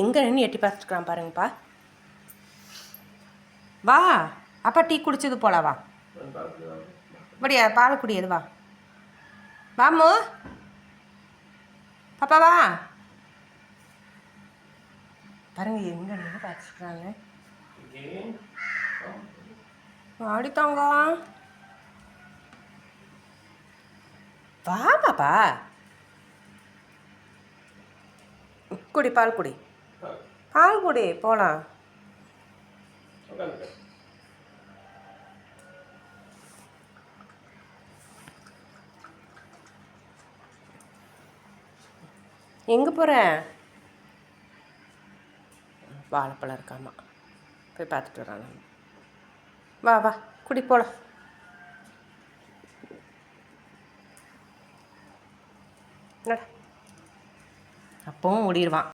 எங்கே நின்று எட்டி பார்த்துட்டுருக்கான் பாருங்கப்பா. வா அப்பா டீ குடிச்சது போல வா. அப்படியா பால் குடியது வா. வாமு பாப்பா வா. பாருங்க எங்கே நின்று பார்த்துட்டுருக்காங்க. ஆடித்தாங்க வா பாப்பா. குடி பால் குடி, பால் குடி போகலாம். எங்கே போகிற? வாழைப்பழம் இருக்காமா, போய் பார்த்துட்டு வராங்க. வா வா குடி போகலாம். அப்பவும் ஓடிடுவான்.